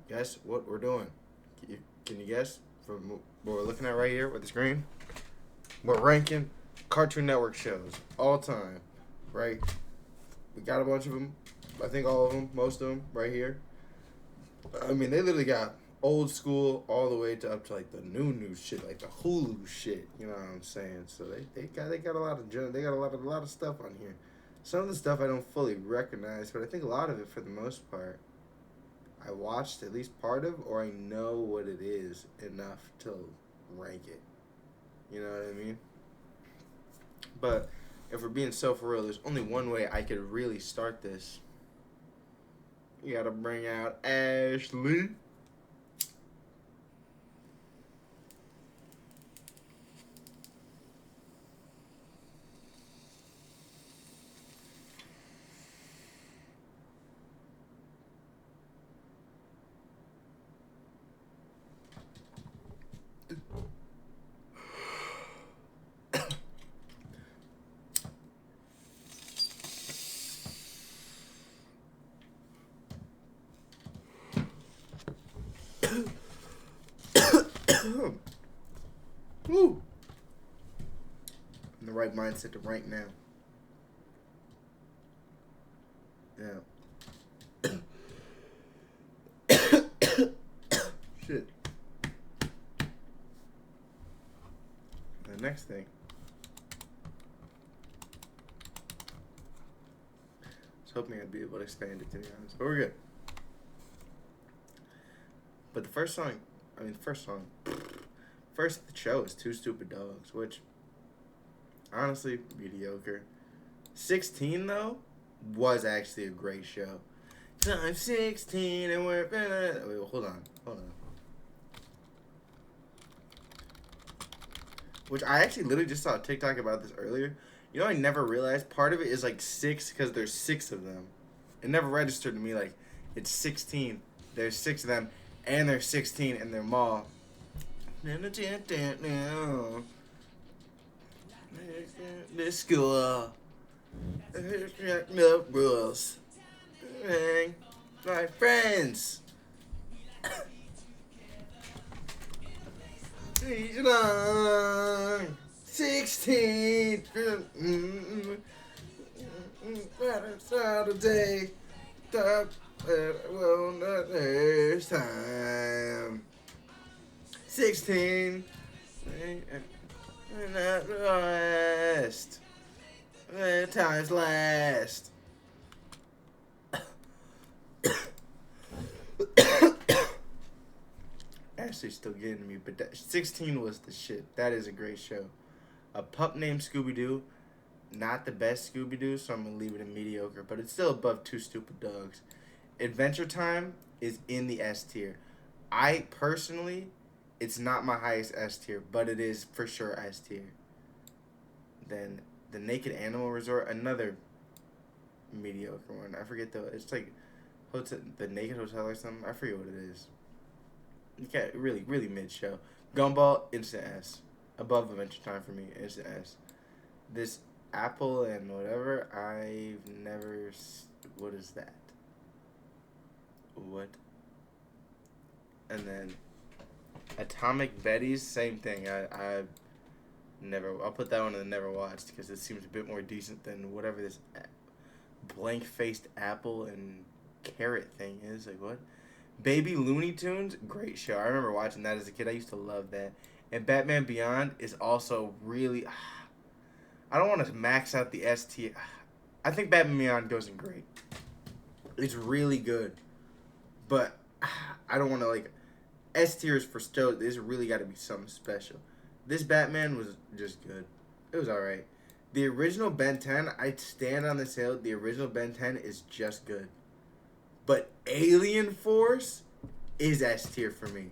Guess what we're doing? Can you guess from what we're looking at right here with the screen? We're ranking Cartoon Network shows all time, right? We got a bunch of them. I think all of them, most of them, right here. I mean, they literally got old school all the way to up to like the new shit, like the Hulu shit. You know what I'm saying? So they got a lot of they got a lot of stuff on here. Some of the stuff I don't fully recognize, but I think a lot of it, for the most part, I watched at least part of, or I know what it is enough to rank it. You know what I mean? But if we're being so for real, there's only one way I could really start this. You gotta bring out Ashley. Woo! In the right mindset to rank now. Yeah. Shit. The next thing. I was hoping I'd be able to expand it, to be honest. But we're good. But the first song, first the show is Two Stupid Dogs, which, honestly, mediocre. 16, though, was actually a great show. I'm 16 and we're... Wait, hold on. Which I actually literally just saw a TikTok about this earlier. You know, I never realized part of it is like 6 because there's 6 of them. It never registered to me like it's 16. There's 6 of them, and there's 16 in their mall. This school. No rules. My friends. He's long. 16. Saturday. Well, not this time. 16. Not last. Times last. Ashley's still getting to me, but 16 was the shit. That is a great show. A pup named Scooby Doo, not the best Scooby Doo, so I'm gonna leave it in mediocre, but it's still above Two Stupid Dogs. Adventure Time is in the S tier. I personally, it's not my highest S tier, but it is for sure S tier. Then the Naked Animal Resort, another mediocre one. I forget though. It's like the Naked Hotel or something. I forget what it is. Okay, really mid show. Gumball, instant S. Above Adventure Time for me, instant S. This Apple and whatever, I've never. What is that? What? And then Atomic Betties, same thing. I never. I'll put that one in the never watched because it seems a bit more decent than whatever this blank faced apple and carrot thing is. Like what? Baby Looney Tunes, great show. I remember watching that as a kid. I used to love that. And Batman Beyond is also really. I don't want to max out the S tier. I think Batman Beyond goes in great. It's really good, but I don't want to like S tiers for still. This really got to be something special. This Batman was just good. It was all right. The original Ben 10, I'd stand on this hill. The original Ben 10 is just good. But Alien Force is S tier for me.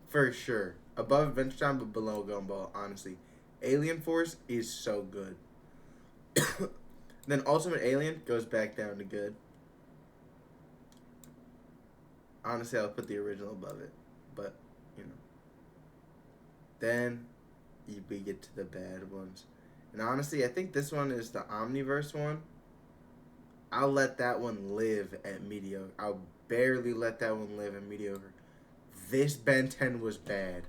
For sure. Above Adventure Time, but below Gumball, honestly. Alien Force is so good. Then Ultimate Alien goes back down to good. Honestly, I'll put the original above it. But, you know. Then we get to the bad ones. And honestly, I think this one is the Omniverse one. I'll let that one live at mediocre. I'll barely let that one live at mediocre. This Ben 10 was bad.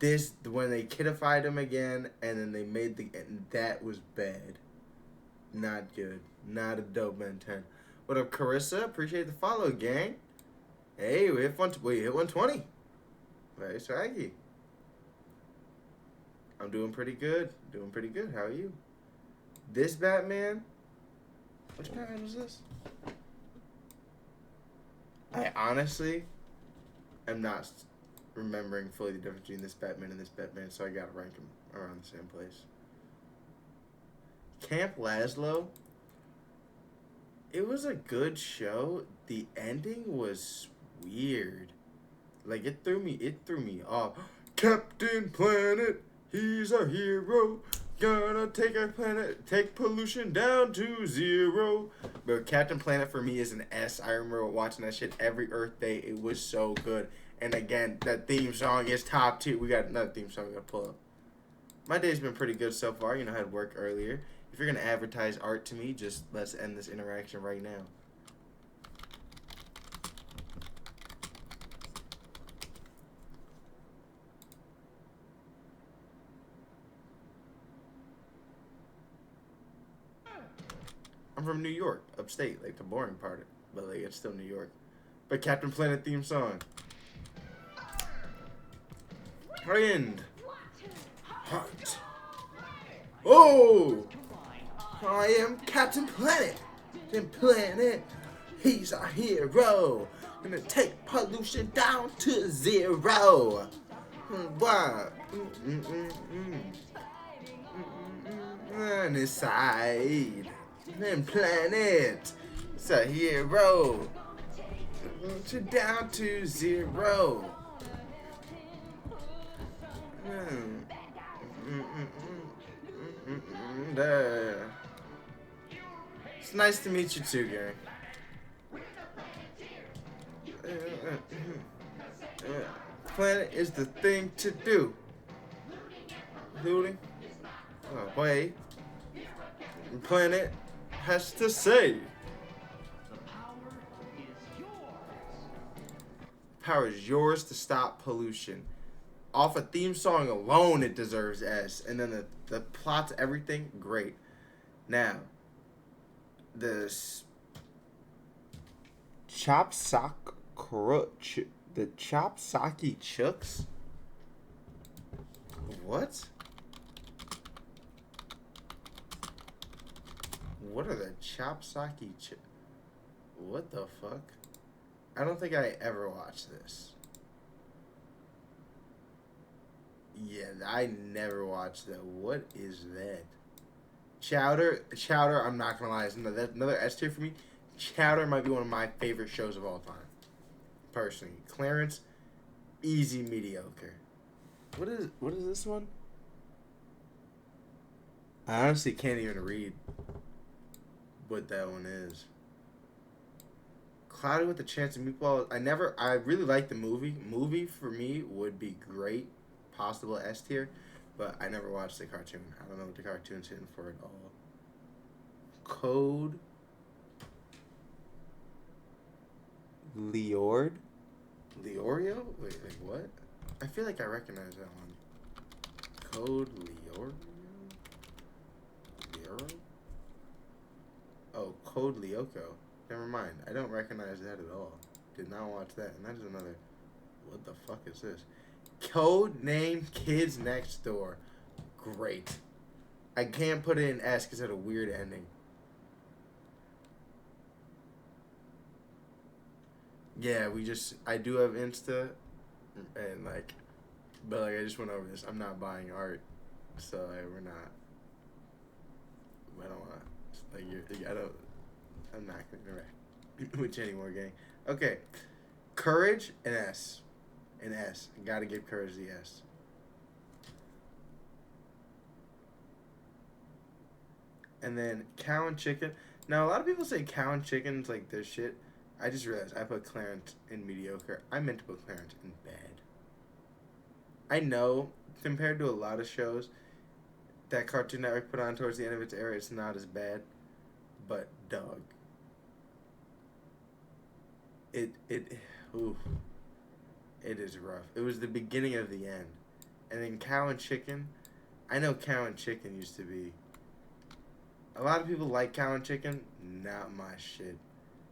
This, when they kidified him again, and then they made and that was bad. Not good. Not a dope Ben 10. What up, Carissa? Appreciate the follow, gang. Hey, we hit 120. Very swaggy. I'm doing pretty good. How are you? This Batman? Which Batman was this? I honestly am not remembering fully the difference between this Batman and this Batman, so I gotta rank them around the same place. Camp Laszlo. It was a good show. The ending was weird. Like it threw me off. Captain Planet, he's a hero. Gonna take our planet, take pollution down to 0. But Captain Planet for me is an S. I remember watching that shit every Earth Day. It was so good. And again, that theme song is top tier. We got another theme song we gotta pull up. My day's been pretty good so far. You know, I had work earlier. If you're gonna advertise art to me, just let's end this interaction right now. I'm from New York, upstate, like the boring part, but like it's still New York. But Captain Planet theme song. Friend. Heart. Oh! I am Captain Planet. Captain Planet. He's our hero. Gonna take pollution down to 0. Wow. On his side. Captain Planet. It's a hero. Down to 0. It's nice to meet you too, Gary. Planet is the thing to do. Looting. Oh, wait. Planet has to say. Power is yours to stop pollution. Off a theme song alone, it deserves S. And then the plot's everything, great. Now, the the Chopsaki Chooks? What? What are the Chopsaki Chooks? What the fuck? I don't think I ever watched this. Yeah, I never watched that. What is that? Chowder, I'm not gonna lie, is another S tier for me. Chowder might be one of my favorite shows of all time. Personally. Clarence, easy mediocre. What is this one? I honestly can't even read what that one is. Cloudy with a Chance of Meatballs. I really like the movie. Movie for me would be great. Possible S tier, but I never watched the cartoon. I don't know what the cartoon's hitting for at all. Code Leorio? Wait, like what? I feel like I recognize that one. Code Leorio? Oh, Code Lyoko. Never mind. I don't recognize that at all. Did not watch that. And that is another. What the fuck is this? Code Name Kids Next Door. Great. I can't put it in S because it had a weird ending. Yeah, I do have Insta, and but I just went over this. I'm not buying art, so we're not. I don't want, I'm not going to interact with you anymore, gang. Okay. Courage and S. An S. Gotta give Courage the S. And then Cow and Chicken. Now, a lot of people say Cow and Chicken's like their shit. I just realized I put Clarence in mediocre. I meant to put Clarence in bad. I know, compared to a lot of shows that Cartoon Network put on towards the end of its era, it's not as bad. But dog, it ooh, it is rough. It was the beginning of the end, and then Cow and Chicken. I know Cow and Chicken used to be. A lot of people like Cow and Chicken. Not my shit.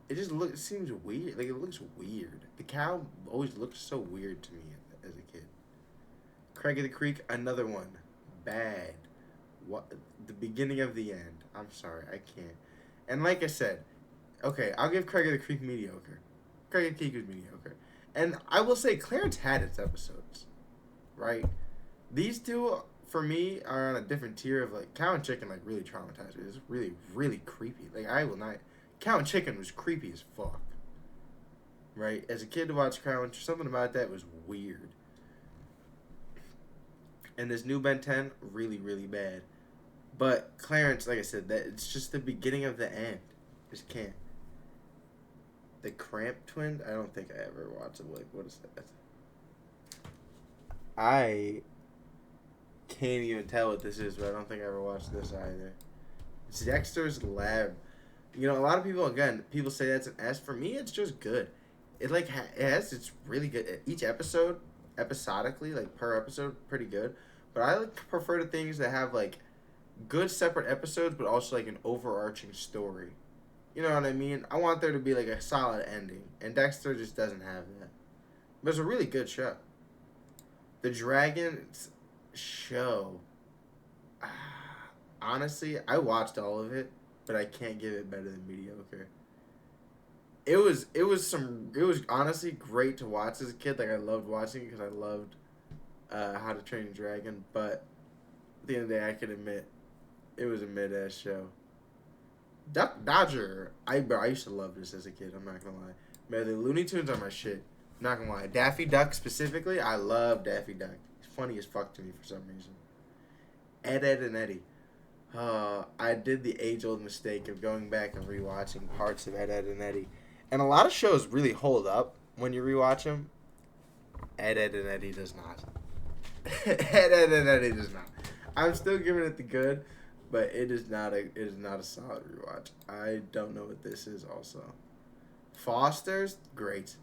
It seems weird. Like, it looks weird. The cow always looked so weird to me as a kid. Craig of the Creek, another one. Bad. What? The beginning of the end. I'm sorry, I can't. And like I said, okay, I'll give Craig of the Creek mediocre. Craig of the Creek was mediocre. And I will say Clarence had its episodes, right? These two, for me, are on a different tier of, like, Cow and Chicken, like, really traumatized me. It's really, really creepy. Like, I will not... Cow and Chicken was creepy as fuck. Right? As a kid to watch Cow and something about that was weird. And this new Ben 10, really, really bad. But Clarence, like I said, that it's just the beginning of the end. Just can't. The Cramp Twin, I don't think I ever watched it. Like, what is that? I can't even tell what this is, but I don't think I ever watched this either. It's Dexter's Lab. You know, a lot of people, again, people say that's an S. For me, it's just good. It, like, it's really good. Each episode, episodically, like, per episode, pretty good. But I like, prefer the things that have, like, good separate episodes, but also, like, an overarching story. You know what I mean? I want there to be, like, a solid ending. And Dexter just doesn't have that. But it's a really good show. The Dragons show. Honestly, I watched all of it, but I can't give it better than mediocre. It was honestly great to watch as a kid. Like, I loved watching it because I loved How to Train Your Dragon. But at the end of the day, I can admit it was a mid-ass show. Duck Dodger. I used to love this as a kid. I'm not gonna lie. Man, the Looney Tunes are my shit. I'm not gonna lie. Daffy Duck specifically, I love Daffy Duck. It's funny as fuck to me for some reason. Ed, Edd and Eddy. I did the age-old mistake of going back and rewatching parts of Ed, Edd and Eddy. And a lot of shows really hold up when you rewatch them. Ed, Edd and Eddy does not. Ed, Edd and Eddy does not. I'm still giving it the good, but it is not a solid rewatch. I don't know what this is also. Foster's, great.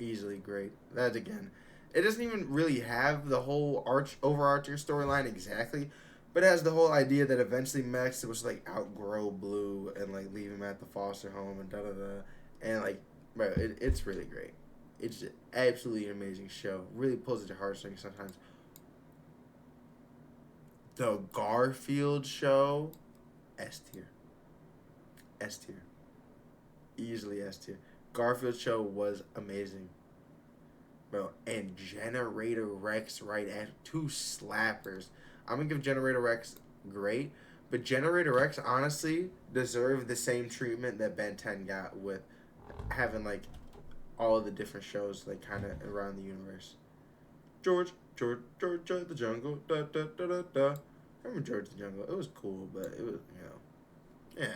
Easily great. That, again, it doesn't even really have the whole overarching storyline exactly, but it has the whole idea that eventually Max was, like, outgrow Blue and, like, leave him at the foster home and da-da-da. And, like, bro, it's really great. It's absolutely an amazing show. Really pulls at your heartstrings sometimes. The Garfield show, S tier. S tier. Easily S tier. Garfield show was amazing. Bro, and Generator Rex right after. Two slappers. I'm going to give Generator Rex great, but Generator Rex honestly deserved the same treatment that Ben 10 got with having, like, all of the different shows, like, kind of around the universe. George the Jungle, da da da da da. I remember George the Jungle. It was cool, but it was, yeah.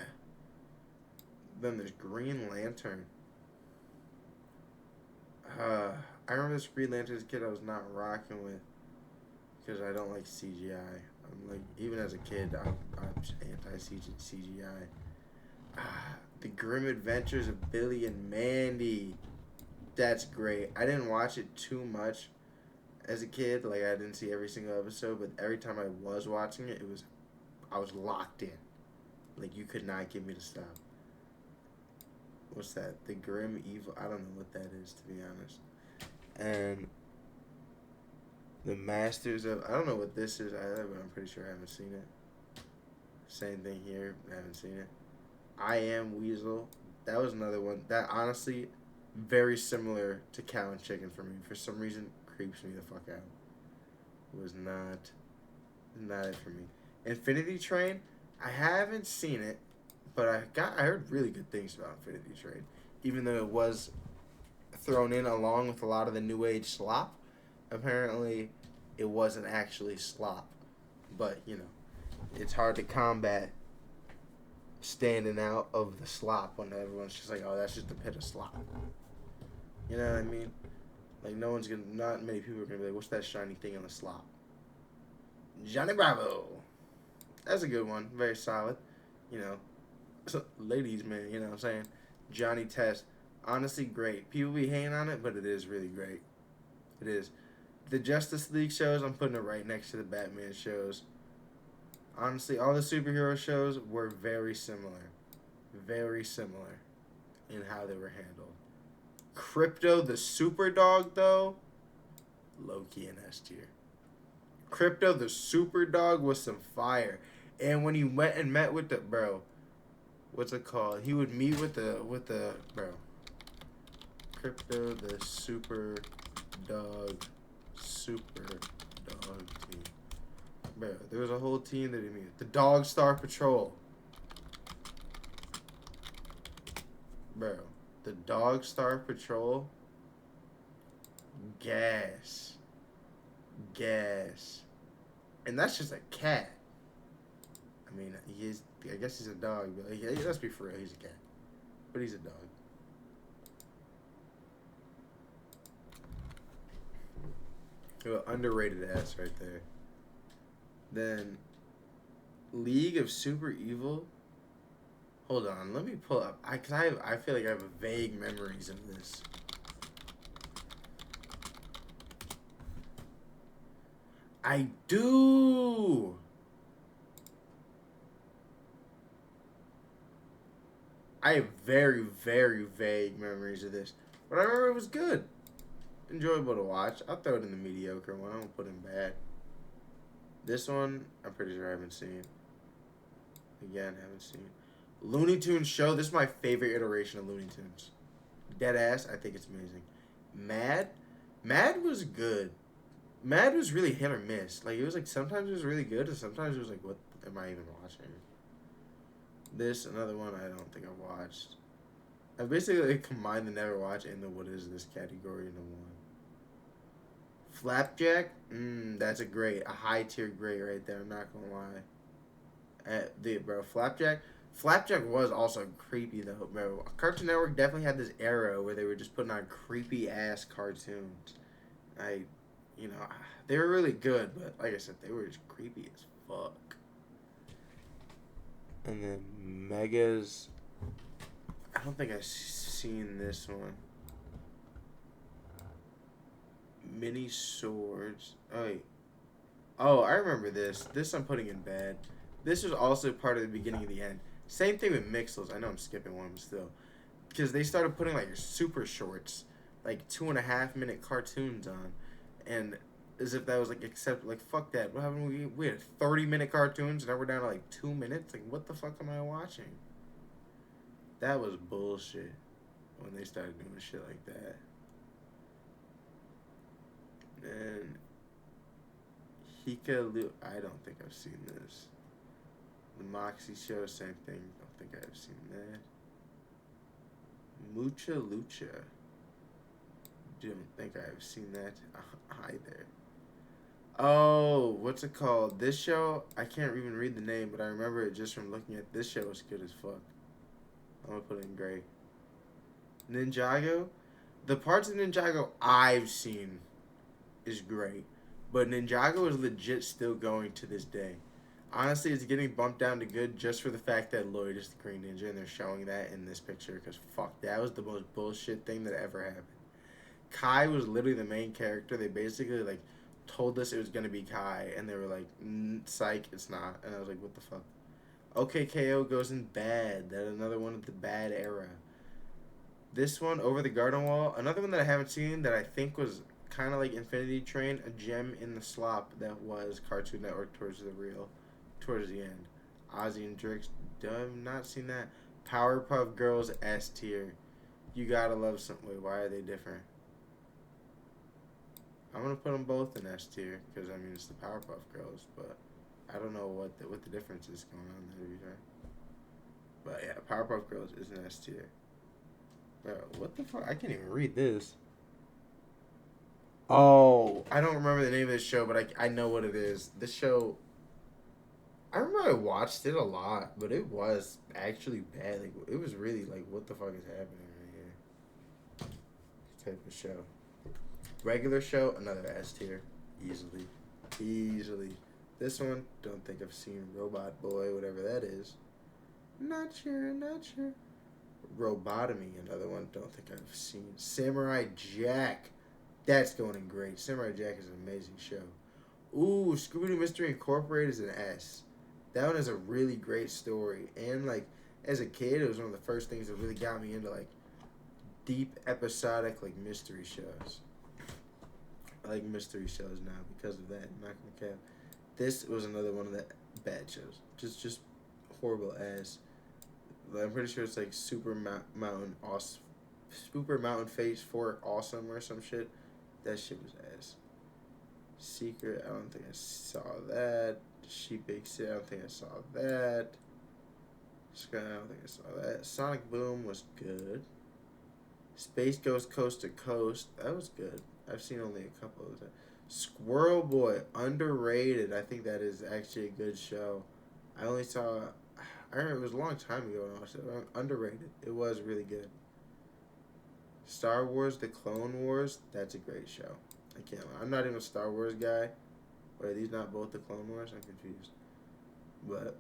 Then there's Green Lantern. I remember this Green Lantern as a kid I was not rocking with because I don't like CGI. I'm like, even as a kid, I'm anti-CGI. The Grim Adventures of Billy and Mandy. That's great. I didn't watch it too much as a kid. Like, I didn't see every single episode, but every time I was watching it, I was locked in. Like, you could not get me to stop. What's that? The Grim Evil. I don't know what that is, to be honest. And the Masters of. I don't know what this is either, but I'm pretty sure I haven't seen it. Same thing here. I haven't seen it. I Am Weasel. That was another one. That, honestly, very similar to Cow and Chicken for me. For some reason, creeps me the fuck out. Was not it for me. Infinity Train. I haven't seen it. But I heard really good things about Infinity Train, even though it was thrown in along with a lot of the new age slop. Apparently, it wasn't actually slop, but it's hard to combat standing out of the slop when everyone's just like, oh, that's just a pit of slop. You know what I mean? Like, not many people are gonna be like, what's that shiny thing in the slop? Johnny Bravo. That's a good one, very solid. ladies, man, you know what I'm saying? Johnny Test, honestly, great. People be hating on it, but it is really great. It is. The Justice League shows, I'm putting it right next to the Batman shows. Honestly, all the superhero shows were very similar. Very similar in how they were handled. Crypto the Super Dog, though, low key in S tier. Crypto the Super Dog was some fire. And when he went and met with the bro, what's it called? He would meet with the bro. Crypto the Super Dog team. Bro, there was a whole team that he met. The Dog Star Patrol. Bro, the Dog Star Patrol. Gas. And that's just a cat. I mean, I guess he's a dog, but like, let's be for real, he's a cat. But he's a dog. Underrated ass right there. Then, League of Super Evil. Hold on, let me pull up. I feel like I have vague memories of this. I do. I have very, very vague memories of this. But I remember it was good. Enjoyable to watch. I'll throw it in the mediocre one. I won't put in bad. This one, I'm pretty sure I haven't seen. Again, haven't seen. Looney Tunes show. This is my favorite iteration of Looney Tunes. Deadass. I think it's amazing. Mad was good. Mad was really hit or miss. Like, it was like, sometimes it was really good, and sometimes it was like, what am I even watching? This, another one I don't think I've watched. I basically like, combined the never watch and the what is this category into one. Flapjack, that's a high tier great right there. I'm not gonna lie. Bro, Flapjack was also creepy though, bro. Cartoon Network definitely had this era where they were just putting on creepy ass cartoons. They were really good, but like I said, they were just creepy as fuck. And then Megas. I don't think I've seen this one. Mini Swords. Oh, wait. Oh, I remember this. This I'm putting in bad. This was also part of the beginning of the end. Same thing with Mixels. I know I'm skipping one, but still. Because they started putting, like, super shorts. Like, 2.5-minute cartoons on. And as if that was, like, fuck that. What happened? We had 30-minute cartoons, and now we're down to, like, 2 minutes? Like, what the fuck am I watching? That was bullshit when they started doing shit like that. And I don't think I've seen this. The Moxie Show, same thing. Don't think I've seen that. Mucha Lucha. Don't think I've seen that either. Oh, what's it called? This show, I can't even read the name, but I remember it just from looking at this show. It was good as fuck. I'm gonna put it in gray. Ninjago. The parts of Ninjago I've seen is great. But Ninjago is legit still going to this day. Honestly, it's getting bumped down to good just for the fact that Lloyd is the Green Ninja and they're showing that in this picture. Because fuck, that was the most bullshit thing that ever happened. Kai was literally the main character. They basically, like, told us it was going to be Kai. And they were like, psych, it's not. And I was like, what the fuck? OKKO goes in bad. That's another one of the bad era. This one, Over the Garden Wall. Another one that I haven't seen that I think was kind of like Infinity Train, a gem in the slop that was Cartoon Network towards the end. Ozzy and Drix, I've not seen that. Powerpuff Girls S tier. You gotta love some. Wait, why are they different? I'm gonna put them both in S tier because I mean it's the Powerpuff Girls, but I don't know what the difference is going on there either. But yeah, Powerpuff Girls is an S tier. Bro, what the fuck? I can't even read this. Oh, I don't remember the name of this show, but I know what it is. This show, I remember I watched it a lot, but it was actually bad. Like, it was really like, what the fuck is happening right here? Type of show. Regular show, another S tier. Easily. This one, don't think I've seen Robot Boy, whatever that is. Not sure, not sure. Robotomy, another one. Don't think I've seen. Samurai Jack. That's going in great. Samurai Jack is an amazing show. Ooh, Scooby Doo Mystery Incorporated is an S. That one is a really great story. And, like, as a kid, it was one of the first things that really got me into, like, deep, episodic, like, mystery shows. I like mystery shows now because of that. I'm not gonna cap. This was another one of the bad shows. Just horrible ass. I'm pretty sure it's like Super Mountain Phase 4 Awesome or some shit. That shit was ass. Secret, I don't think I saw that. Sheep Big City, I don't think I saw that. Sky, I don't think I saw that. Sonic Boom was good. Space Ghost Coast to Coast, that was good. I've seen only a couple of them. Squirrel Boy, underrated. I think that is actually a good show. I only saw, I remember it was a long time ago when I watched it. Underrated. It was really good. Star Wars: The Clone Wars, that's a great show. I can't lie. I'm not even a Star Wars guy. Wait, are these not both the Clone Wars? I'm confused. But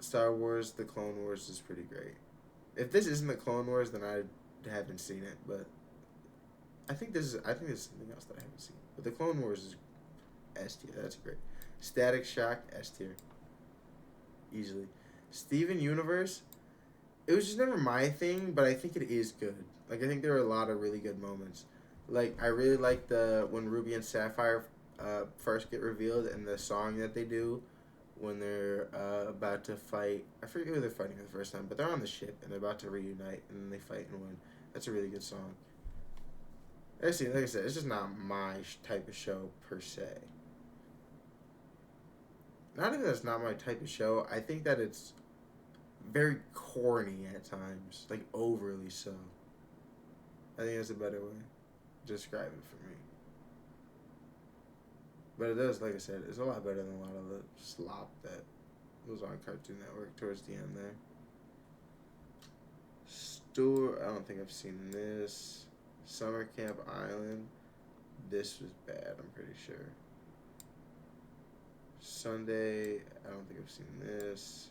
Star Wars: The Clone Wars is pretty great. If this isn't the Clone Wars, then I haven't seen it. But I think this is something else that I haven't seen. But the Clone Wars is S tier. That's great. Static Shock, S tier. Easily. Steven Universe, it was just never my thing, but I think it is good. Like, I think there are a lot of really good moments. Like, I really like when Ruby and Sapphire first get revealed and the song that they do when they're about to fight. I forget who they're fighting for the first time, but they're on the ship and they're about to reunite and then they fight and win. That's a really good song. Actually, like I said, it's just not my type of show per se. Not even that it's not my type of show. I think that it's very corny at times, like overly so. I think that's a better way to describe it for me. But it does, like I said, it's a lot better than a lot of the slop that was on Cartoon Network towards the end there. Stuart, I don't think I've seen this. Summer Camp Island, this was bad, I'm pretty sure. Sunday, I don't think I've seen this.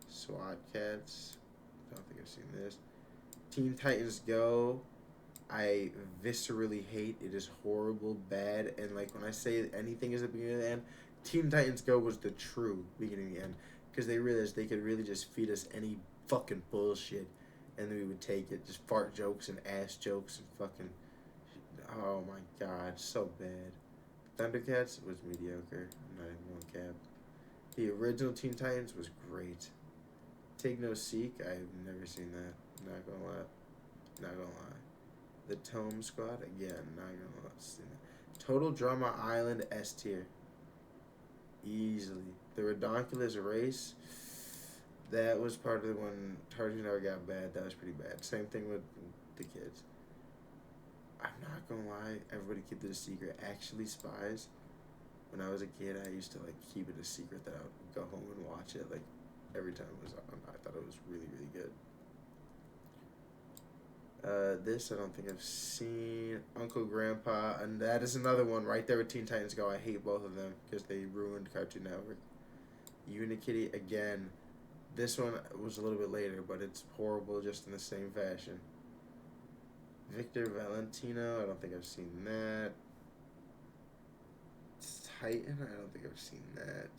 SWAT Cats, I don't think I've seen this. Teen Titans Go, I viscerally hate. It is horrible, bad, and like when I say anything is the beginning and the end, Teen Titans Go was the true beginning and end because they realized they could really just feed us any fucking bullshit, and then we would take it, just fart jokes and ass jokes and fucking. Oh my god, so bad. Thundercats was mediocre. I'm not even going cap. The original Teen Titans was great. Take No Seek, I've never seen that. Not gonna lie. Not gonna lie. The Tome Squad, again, not gonna lie. See that. Total Drama Island, S tier. Easily. The Redonkulous Race, that was part of when Cartoon Network got bad. That was pretty bad. Same thing with the kids. I'm not gonna lie, Everybody Keep It a Secret actually spies. When I was a kid, I used to like keep it a secret that I would go home and watch it like every time it was on. I thought it was really, really good. This I don't think I've seen. Uncle Grandpa, and that is another one right there with Teen Titans Go. I hate both of them because they ruined Cartoon Network. Unikitty, again, this one was a little bit later, but it's horrible just in the same fashion. Victor Valentino, I don't think I've seen that. Titan, I don't think I've seen that.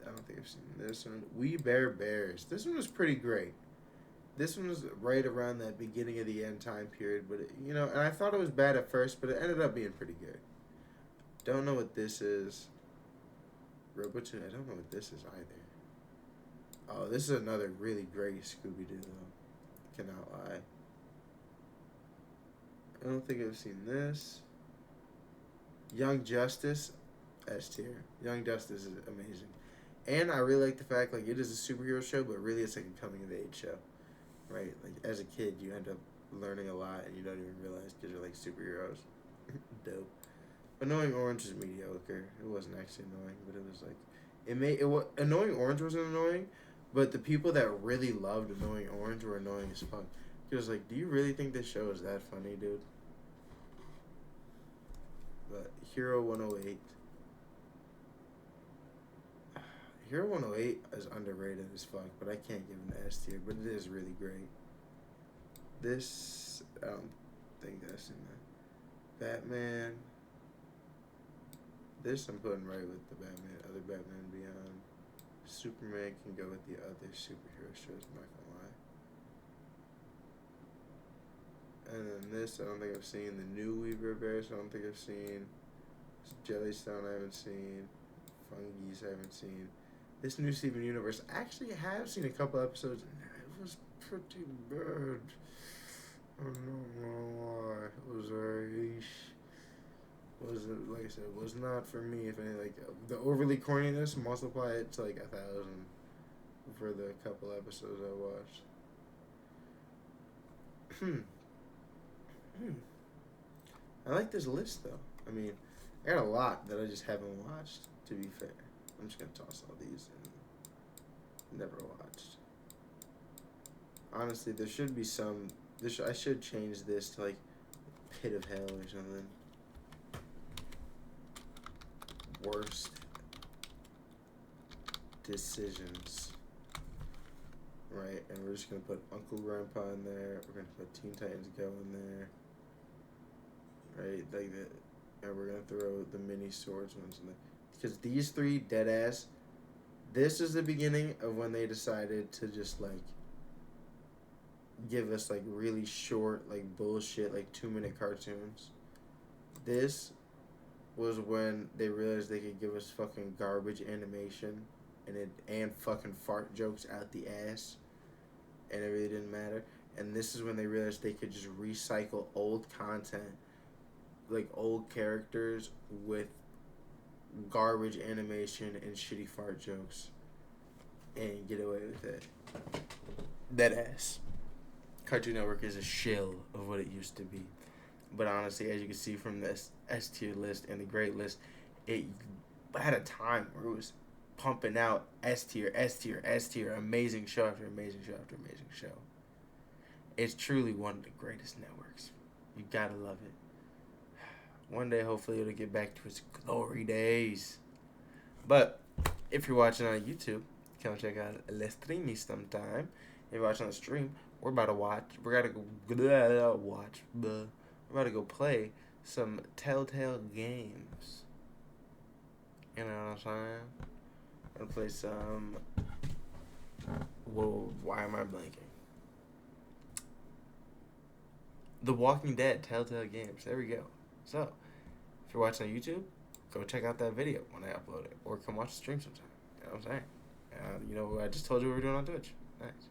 I don't think I've seen this one. We Bear Bears. This one was pretty great. This one was right around that beginning of the end time period, but it, and I thought it was bad at first, but it ended up being pretty good. Don't know what this is. Robotoon, I don't know what this is either. Oh, this is another really great Scooby Doo though. Cannot lie. I don't think I've seen this. Young Justice, S tier. Young Justice is amazing. And I really like the fact like it is a superhero show, but really it's like a coming of age show. Right? Like as a kid you end up learning a lot and you don't even realize because you're like superheroes. Dope. Annoying Orange is mediocre. It wasn't actually annoying, but it was like Annoying Orange wasn't annoying, but the people that really loved Annoying Orange were annoying as fuck. It was like, do you really think this show is that funny, dude? But Hero 108. Hero 108 is underrated as fuck, but I can't give it an S tier. But it is really great. This, I don't think that's in there. Batman. This I'm putting right with the Batman. Other Batman Beyond. Superman can go with the other superhero shows. I'm not gonna lie. And then this, I don't think I've seen. The new Weaver Bears, I don't think I've seen. Jellystone, I haven't seen. Fungies, I haven't seen. This new Steven Universe, I actually have seen a couple episodes, and it was pretty bad. I don't know why. It was very... wasn't, like I said, it was not for me. If any, like, the overly corniness, multiply it to like 1,000 for the couple episodes I watched. I like this list though. I mean, I got a lot that I just haven't watched. To be fair, I'm just gonna toss all these and never watched. Honestly, there should be some. I should change this to like Pit of Hell or something. Worst decisions. Right, and we're just gonna put Uncle Grandpa in there. We're gonna put Teen Titans Go in there. Right, like that, and we're gonna throw the mini swords ones in there. Because these three, dead ass. This is the beginning of when they decided to just like give us like really short, like bullshit, like 2-minute cartoons. This was when they realized they could give us fucking garbage animation and fucking fart jokes out the ass, and it really didn't matter. And this is when they realized they could just recycle old content, like old characters with garbage animation and shitty fart jokes, and get away with it. That ass. Cartoon Network is a shill of what it used to be. But honestly, as you can see from this S tier list and the great list, it had a time where it was pumping out S tier, S tier, S tier, amazing show after amazing show after amazing show. It's truly one of the greatest networks. You gotta love it. One day, hopefully, it'll get back to its glory days. But if you're watching on YouTube, come check out Les Streamy sometime. If you're watching on the stream, we're about to watch. We're about to go play some Telltale games. You know what I'm saying? I'm gonna play some. Whoa, why am I blanking? The Walking Dead Telltale games. There we go. So, if you're watching on YouTube, go check out that video when I upload it, or come watch the stream sometime. You know what I'm saying? You know, I just told you what we're doing on Twitch. Thanks.